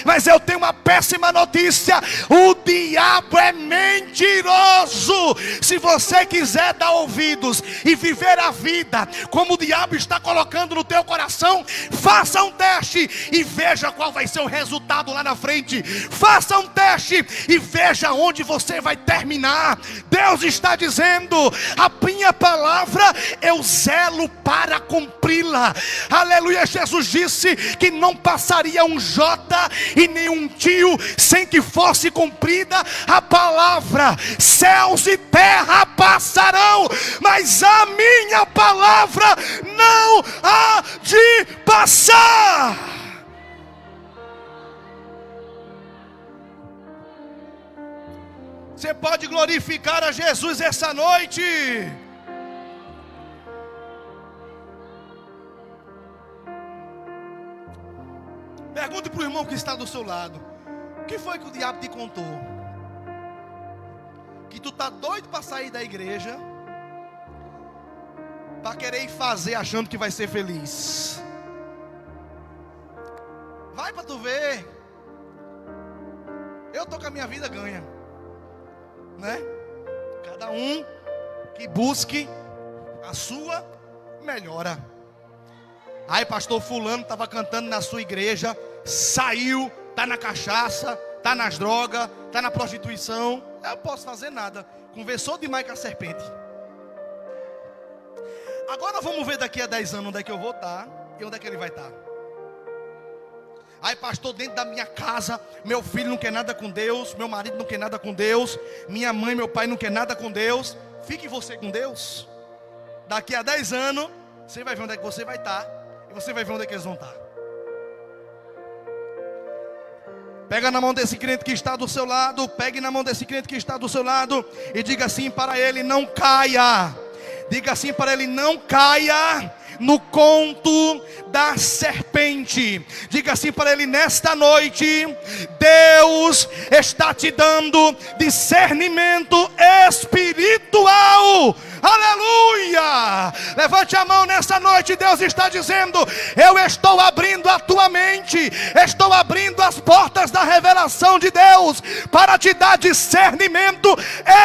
Mas eu tenho uma péssima notícia: o diabo é mentiroso. Se você quiser dar ouvidos e viver a vida como o diabo está colocando no teu coração, faça um teste e veja qual vai ser o resultado lá na frente. Faça um teste e veja onde você vai terminar. Deus está dizendo: a minha palavra eu zelo para cumpri-la. Aleluia. Jesus disse que não passaria um jota e nenhum tio sem que fosse cumprida a palavra. Céus e terra passarão, mas a minha palavra não há de passar. Você pode glorificar a Jesus essa noite. Pergunte para o irmão que está do seu lado: o que foi que o diabo te contou? Que tu está doido para sair da igreja, para querer ir fazer achando que vai ser feliz. Vai para tu ver. Eu tô com a minha vida ganha, né? Cada um que busque a sua melhora. Aí pastor fulano estava cantando na sua igreja, saiu, está na cachaça, está nas drogas, está na prostituição. Eu não posso fazer nada. Conversou demais com a serpente. Agora vamos ver daqui a 10 anos onde é que eu vou estar e onde é que ele vai estar. Aí pastor, dentro da minha casa, meu filho não quer nada com Deus, meu marido não quer nada com Deus, minha mãe, meu pai não quer nada com Deus. Fique você com Deus. Daqui a 10 anos, você vai ver onde é que você vai estar e você vai ver onde é que eles vão estar. Pega na mão desse crente que está do seu lado, pegue na mão desse crente que está do seu lado e diga assim para ele: não caia. Diga assim para ele: não caia no conto da serpente. Diga assim para ele: nesta noite Deus está te dando discernimento espiritual. Aleluia! Levante a mão nessa noite. Deus está dizendo: eu estou abrindo a tua mente, estou abrindo as portas da revelação de Deus para te dar discernimento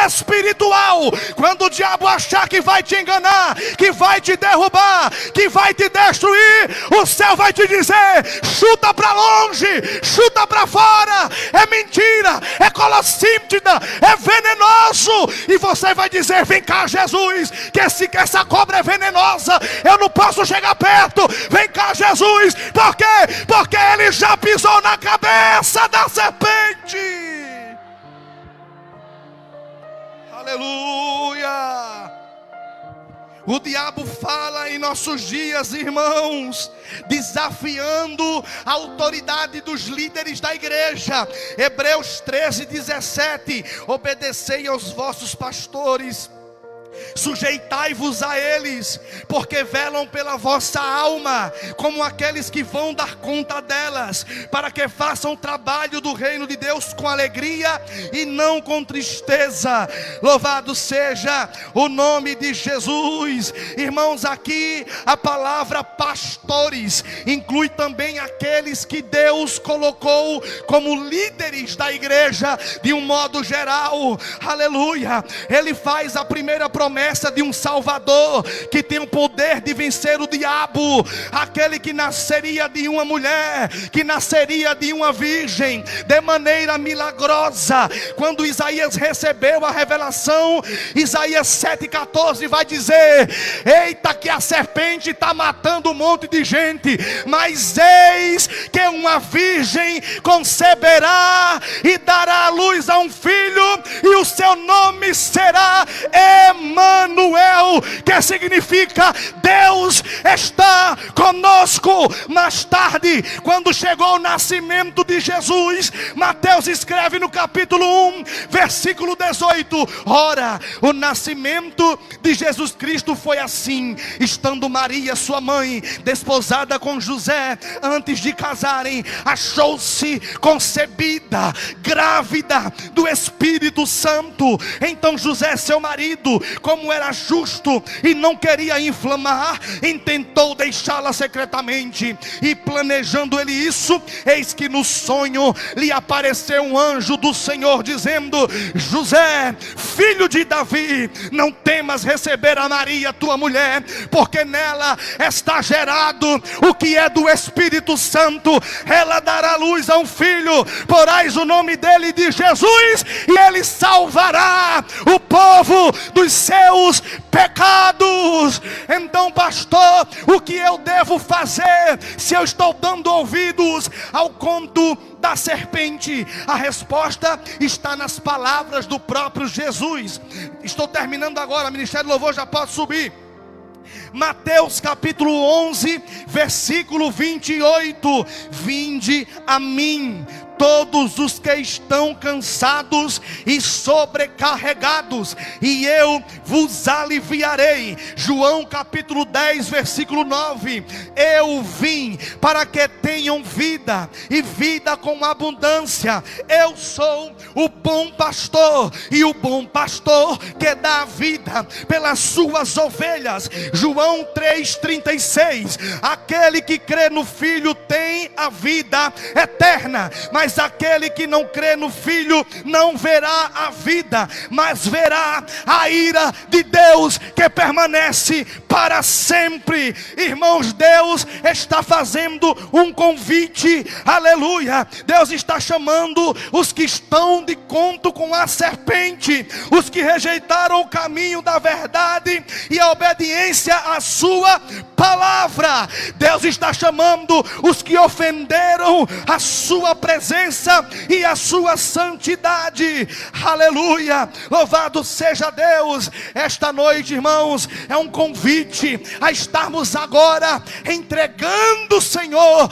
espiritual. Quando o diabo achar que vai te enganar, que vai te derrubar, que vai te destruir, o céu vai te dizer: chuta para longe, chuta para fora, é mentira, é colossímtida, é venenoso. E você vai dizer: vem cá, Jesus, que essa cobra é venenosa, eu não posso chegar perto. Vem cá, Jesus. Por quê? Porque ele já pisou na cabeça da serpente. Aleluia. O diabo fala em nossos dias, irmãos, desafiando a autoridade dos líderes da igreja. Hebreus 13:17: obedecei aos vossos pastores, sujeitai-vos a eles, porque velam pela vossa alma, como aqueles que vão dar conta delas, para que façam o trabalho do reino de Deus com alegria e não com tristeza. Louvado seja o nome de Jesus. Irmãos, aqui a palavra pastores inclui também aqueles que Deus colocou como líderes da igreja de um modo geral. Aleluia. Ele faz a primeira promessa de um Salvador que tem o poder de vencer o diabo, aquele que nasceria de uma mulher, que nasceria de uma virgem, de maneira milagrosa. Quando Isaías recebeu a revelação, Isaías 7,14 vai dizer: eita, que a serpente está matando um monte de gente, mas eis que uma virgem conceberá e dará à luz a um filho, e o seu nome será Emanuel, que significa Deus está conosco. Mais tarde, quando chegou o nascimento de Jesus, Mateus escreve no capítulo 1, versículo 18: ora, o nascimento de Jesus Cristo foi assim: estando Maria, sua mãe, desposada com José, antes de casarem, achou-se concebida, grávida do Espírito Santo. Então José, seu marido, como era justo e não queria inflamar, intentou deixá-la secretamente. E planejando ele isso, eis que no sonho lhe apareceu um anjo do Senhor, dizendo: José, filho de Davi, não temas receber a Maria, tua mulher, porque nela está gerado o que é do Espírito Santo. Ela dará luz a um filho, porás o nome dele de Jesus, e ele salvará o povo dos seus pecados. Então, pastor, o que eu devo fazer se eu estou dando ouvidos ao conto da serpente? A resposta está nas palavras do próprio Jesus. Estou terminando agora, Ministério do Louvor já pode subir. Mateus capítulo 11, versículo 28: vinde a mim todos os que estão cansados e sobrecarregados, e eu vos aliviarei. João capítulo 10, versículo 9: eu vim para que tenham vida, e vida com abundância. Eu sou o bom pastor, e o bom pastor que dá a vida pelas suas ovelhas. João 3,36: aquele que crê no Filho tem a vida eterna, mas aquele que não crê no Filho não verá a vida, mas verá a ira de Deus que permanece para sempre. Irmãos, Deus está fazendo um convite, aleluia. Deus está chamando os que estão de conto com a serpente, os que rejeitaram o caminho da verdade e a obediência à sua palavra. Deus está chamando os que ofenderam a sua presença e a sua santidade. Aleluia, louvado seja Deus. Esta noite, irmãos, é um convite a estarmos agora entregando, Senhor,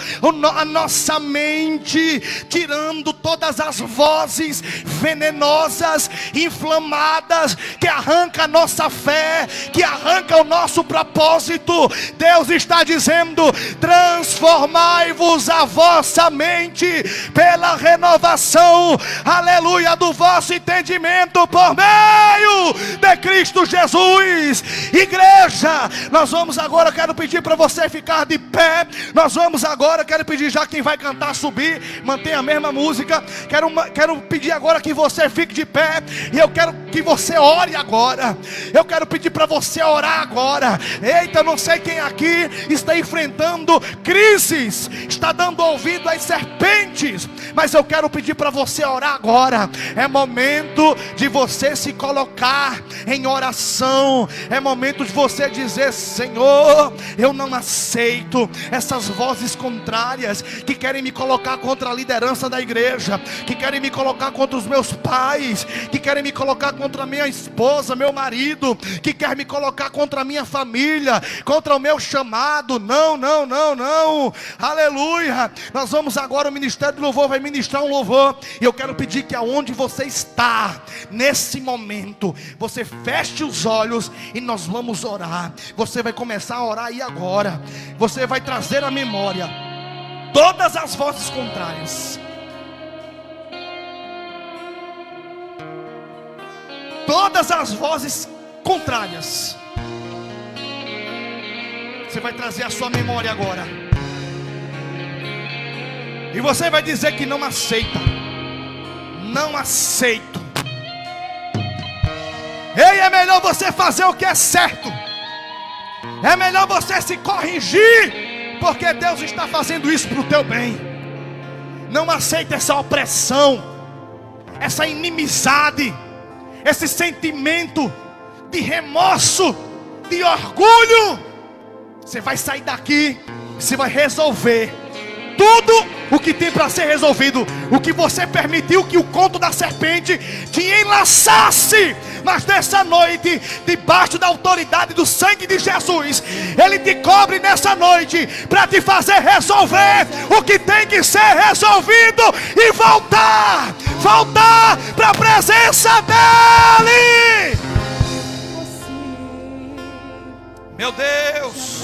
a nossa mente, tirando todas as vozes venenosas, inflamadas, que arranca a nossa fé, que arranca o nosso propósito. Deus está dizendo: transformai-vos a vossa mente pela renovação, aleluia, do vosso entendimento, por meio de Cristo Jesus. Igreja, nós vamos agora, eu quero pedir para você ficar de pé. Nós vamos vamos agora, quero pedir já quem vai cantar subir, mantenha a mesma música. Quero pedir agora que você fique de pé. E eu quero que você ore agora. Eu quero pedir para você orar agora. Eita, não sei quem aqui está enfrentando crises, está dando ouvido às serpentes, mas eu quero pedir para você orar agora. É momento de você se colocar em oração. É momento de você dizer: Senhor, eu não aceito essas vozes contrárias que querem me colocar contra a liderança da igreja, que querem me colocar contra os meus pais, que querem me colocar contra a minha esposa, meu marido, que quer me colocar contra a minha família, contra o meu chamado. Não, não, não, não. Aleluia. Nós vamos agora, o Ministério do Louvor vai ministrar um louvor, e eu quero pedir que aonde você está nesse momento, você feche os olhos e nós vamos orar. Você vai começar a orar aí agora. Você vai trazer à memória todas as vozes contrárias, todas as vozes contrárias. Você vai trazer a sua memória agora, e você vai dizer que não aceita. Não aceito. Ei, é melhor você fazer o que é certo. É melhor você se corrigir, porque Deus está fazendo isso para o teu bem. Não aceita essa opressão, essa inimizade, esse sentimento de remorso, de orgulho. Você vai sair daqui, você vai resolver tudo o que tem para ser resolvido. O que você permitiu que o conto da serpente te enlaçasse, mas nessa noite, debaixo da autoridade do sangue de Jesus, Ele te cobre nessa noite para te fazer resolver o que tem que ser resolvido e voltar para a presença dEle. Meu Deus,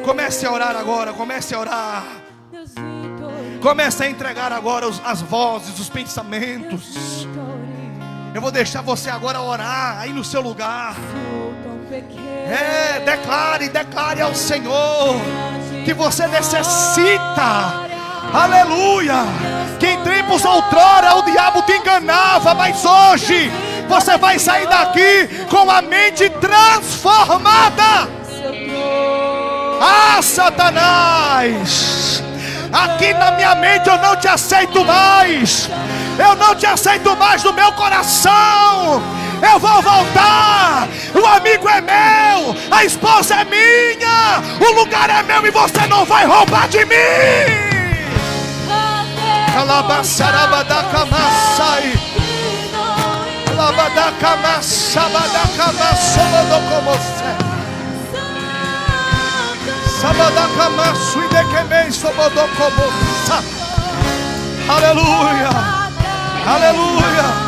comece a orar agora, comece a orar. Comece a entregar agora as vozes, os pensamentos. Eu vou deixar você agora orar aí no seu lugar. Declare ao Senhor que você necessita. Aleluia. Que em tempos outrora o diabo te enganava, mas hoje você vai sair daqui com a mente transformada. Ah, Satanás, aqui na minha mente eu não te aceito mais. Eu não te aceito mais no meu coração. Eu vou voltar. O amigo é meu, a esposa é minha, o lugar é meu e você não vai roubar de mim. Calabasarabadacamassai, Labadacamassabadacamassabadacamassabadocomocé, Sabadacamassui-dequemei-sobodocomocá. Aleluia, aleluia.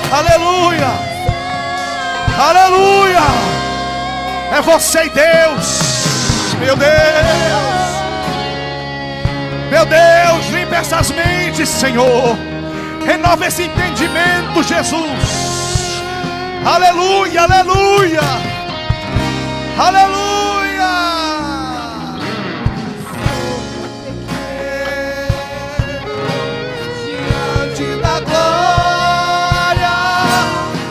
Aleluia, aleluia. É você e Deus. Meu Deus, limpa essas mentes, Senhor. Renova esse entendimento, Jesus. Aleluia, aleluia, aleluia. Diante da glória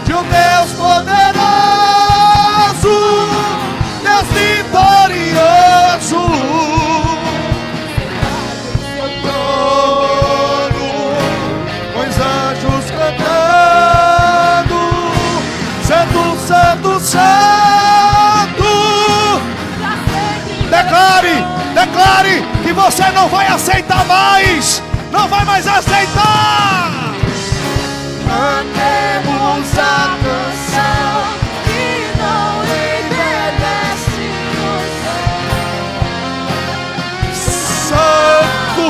de um Deus poderoso, Deus vitorioso, trono, com os anjos cantando, Santo, Santo, Santo. Declare que você não vai aceitar mais, não vai mais aceitar. Cantemos a canção que não envelhece no céu. Santo,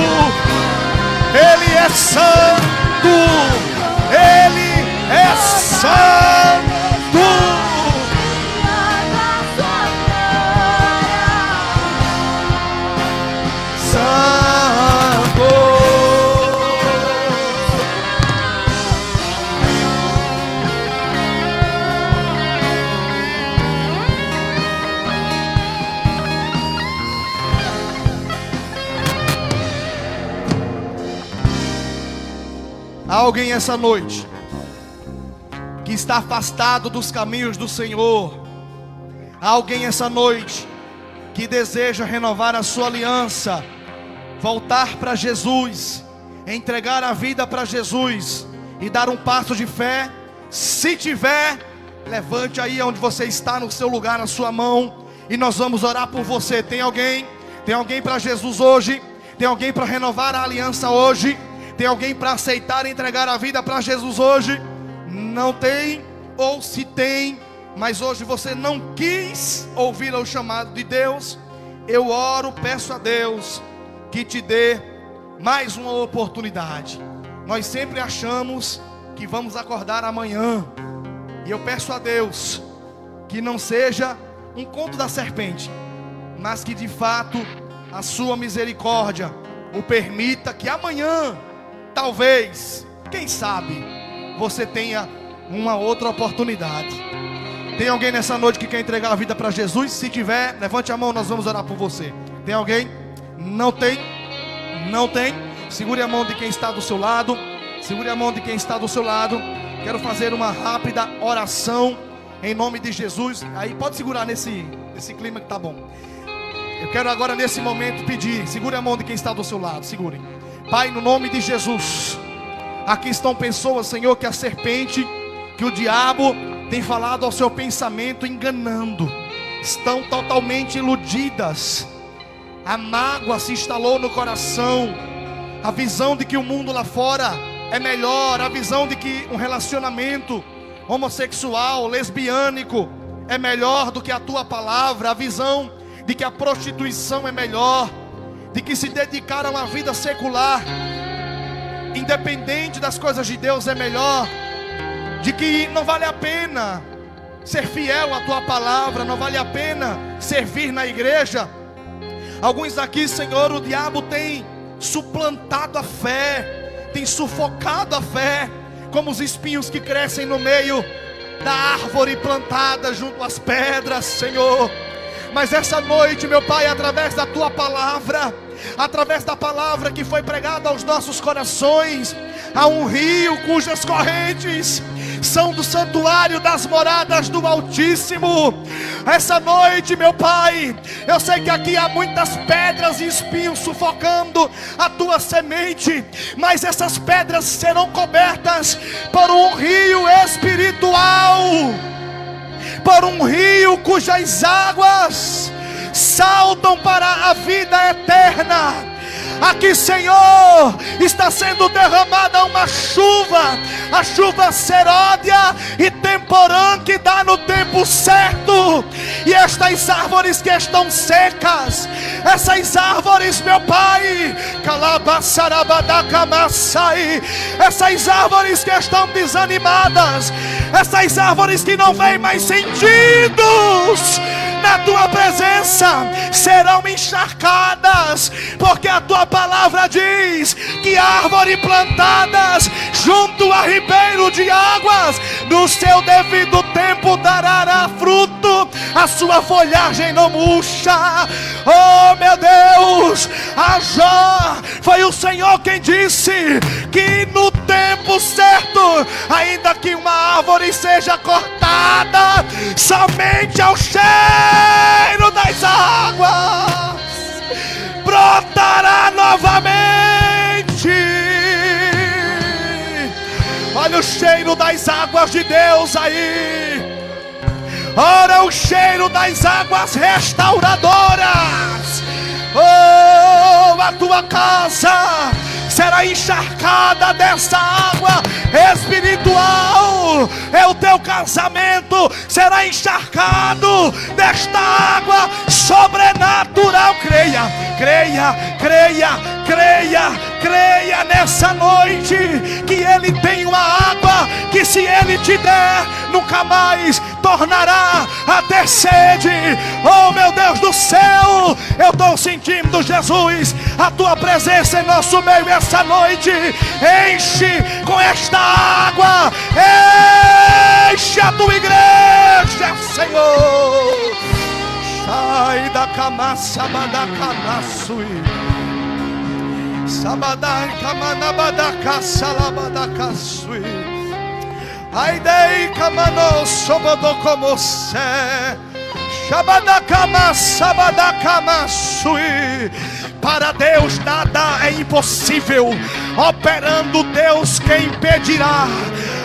Ele é santo, Ele é santo. Santo, alguém essa noite que está afastado dos caminhos do Senhor. Há alguém essa noite que deseja renovar a sua aliança, voltar para Jesus, entregar a vida para Jesus e dar um passo de fé. Se tiver, levante aí onde você está, no seu lugar, na sua mão, e nós vamos orar por você. Tem alguém? Tem alguém para Jesus hoje? Tem alguém para renovar a aliança hoje? Tem alguém para aceitar e entregar a vida para Jesus hoje? Não tem? Ou se tem, mas hoje você não quis ouvir o chamado de Deus, eu oro, peço a Deus que te dê mais uma oportunidade. Nós sempre achamos que vamos acordar amanhã, e eu peço a Deus que não seja um conto da serpente, mas que de fato a sua misericórdia o permita, que amanhã, talvez, quem sabe, você tenha uma outra oportunidade. Tem alguém nessa noite que quer entregar a vida para Jesus? Se tiver, levante a mão, nós vamos orar por você. Tem alguém? Não tem? Não tem? Segure a mão de quem está do seu lado. Segure a mão de quem está do seu lado. Quero fazer uma rápida oração em nome de Jesus. Aí pode segurar nesse clima que tá bom. Eu quero agora nesse momento pedir, segure a mão de quem está do seu lado, segure. Pai, no nome de Jesus, aqui estão pessoas, Senhor, que a serpente, que o diabo tem falado ao seu pensamento, enganando, estão totalmente iludidas. A mágoa se instalou no coração, a visão de que o mundo lá fora é melhor, a visão de que um relacionamento homossexual, lesbiânico é melhor do que a tua palavra, a visão de que a prostituição é melhor, de que se dedicar a uma vida secular, independente das coisas de Deus, é melhor, de que não vale a pena ser fiel à tua palavra, não vale a pena servir na igreja. Alguns aqui, Senhor, o diabo tem suplantado a fé, tem sufocado a fé, como os espinhos que crescem no meio da árvore plantada junto às pedras, Senhor. Mas essa noite, meu Pai, através da tua palavra, através da palavra que foi pregada aos nossos corações, há um rio cujas correntes são do santuário das moradas do Altíssimo. Essa noite, meu Pai, eu sei que aqui há muitas pedras e espinhos sufocando a tua semente, mas essas pedras serão cobertas por um rio espiritual, por um rio cujas águas saltam para a vida eterna. Aqui, Senhor, está sendo derramada uma chuva, a chuva seródia e temporã que dá no tempo certo. E estas árvores que estão secas, essas árvores, meu Pai, essas árvores que estão desanimadas, essas árvores que não veem mais sentidos na tua presença, serão encharcadas, porque a tua palavra diz que árvore plantadas junto a ribeiro de águas, no seu devido tempo dará fruto, a sua folhagem não murcha. Oh meu Deus, a Jó, foi o Senhor quem disse que no tempo certo, ainda que uma árvore seja cortada, somente ao cheiro das águas brotará novamente. Olha o cheiro das águas de Deus aí. Ora, o cheiro das águas restauradoras. Oh, a tua casa será encharcada dessa água espiritual. É o teu casamento será encharcado desta água sobrenatural. Creia, creia, creia, creia, creia nessa noite que Ele tem uma água que, se Ele te der, nunca mais tornará a ter sede. Oh meu Deus do céu, eu estou sentindo, Jesus, a tua presença em nosso meio essa noite. Enche com esta água, enche a tua igreja, Senhor. Sai da camaça, da camaçui. Sabadai kamanabadaka salabadakasui. Aidei kamano sobodokomose. Shabadakama sabadakama sui. Para Deus nada é impossível. Operando Deus, quem impedirá?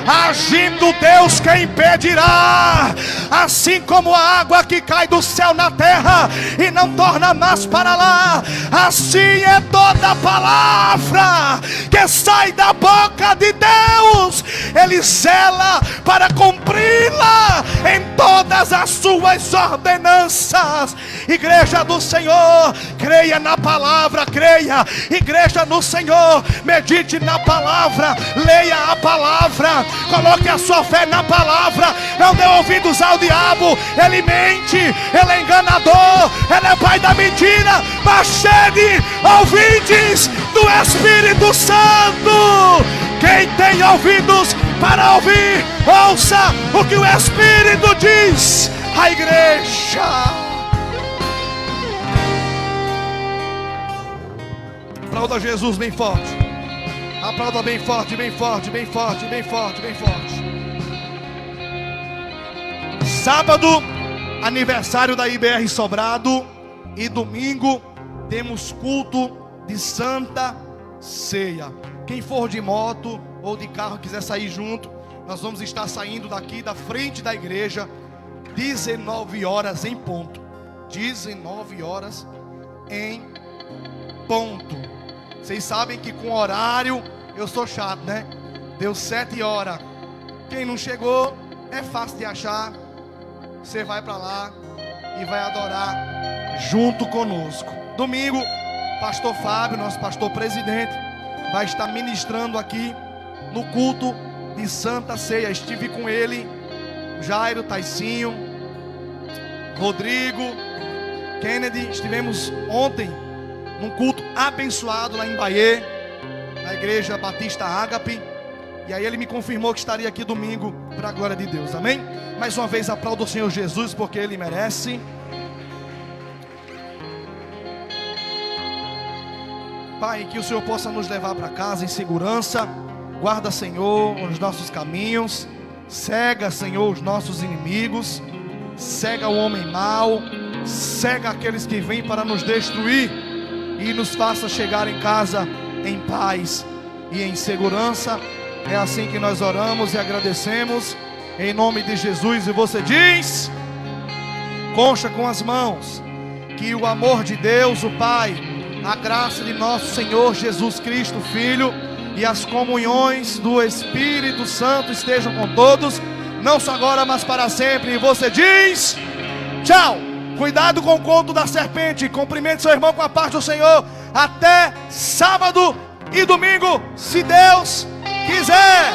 Agindo Deus, quem impedirá? Assim como a água que cai do céu na terra e não torna mais para lá, assim é toda palavra que sai da boca de Deus. Ele zela para cumpri-la em todas as suas ordenanças. Igreja do Senhor, creia na palavra, creia. Igreja no Senhor, medite na palavra, leia a palavra, coloque a sua fé na palavra. Não dê ouvidos ao diabo, ele mente, ele é enganador, ele é pai da mentira. Mas chegue ouvintes do Espírito Santo. Quem tem ouvidos para ouvir, ouça o que o Espírito diz à igreja. Aplauda Jesus bem forte. Aplauda bem forte, bem forte, bem forte, bem forte, bem forte. Sábado, aniversário da IBR Sobrado. E domingo temos culto de Santa Ceia. Quem for de moto ou de carro quiser sair junto, nós vamos estar saindo daqui da frente da igreja 19 horas em ponto. 19 horas em ponto. Vocês sabem que com horário eu sou chato, né? Deu 7 horas. Quem não chegou, é fácil de achar. Você vai para lá e vai adorar junto conosco. Domingo, pastor Fábio, nosso pastor presidente, vai estar ministrando aqui no culto de Santa Ceia. Estive com ele, Jairo, Taicinho, Rodrigo, Kennedy. Estivemos ontem num culto abençoado lá em Bahia, na igreja Batista Ágape. E aí ele me confirmou que estaria aqui domingo, para a glória de Deus, amém? Mais uma vez aplaudo o Senhor Jesus, porque Ele merece. Pai, que o Senhor possa nos levar para casa em segurança. Guarda, Senhor, os nossos caminhos. Cega, Senhor, os nossos inimigos. Cega o homem mau. Cega aqueles que vêm para nos destruir. E nos faça chegar em casa em paz e em segurança. É assim que nós oramos e agradecemos, em nome de Jesus. E você diz: concha com as mãos. Que o amor de Deus, o Pai, a graça de nosso Senhor Jesus Cristo, Filho, e as comunhões do Espírito Santo estejam com todos, não só agora, mas para sempre. E você diz: tchau. Cuidado com o conto da serpente. Cumprimente seu irmão com a paz do Senhor. Até sábado e domingo, se Deus quiser.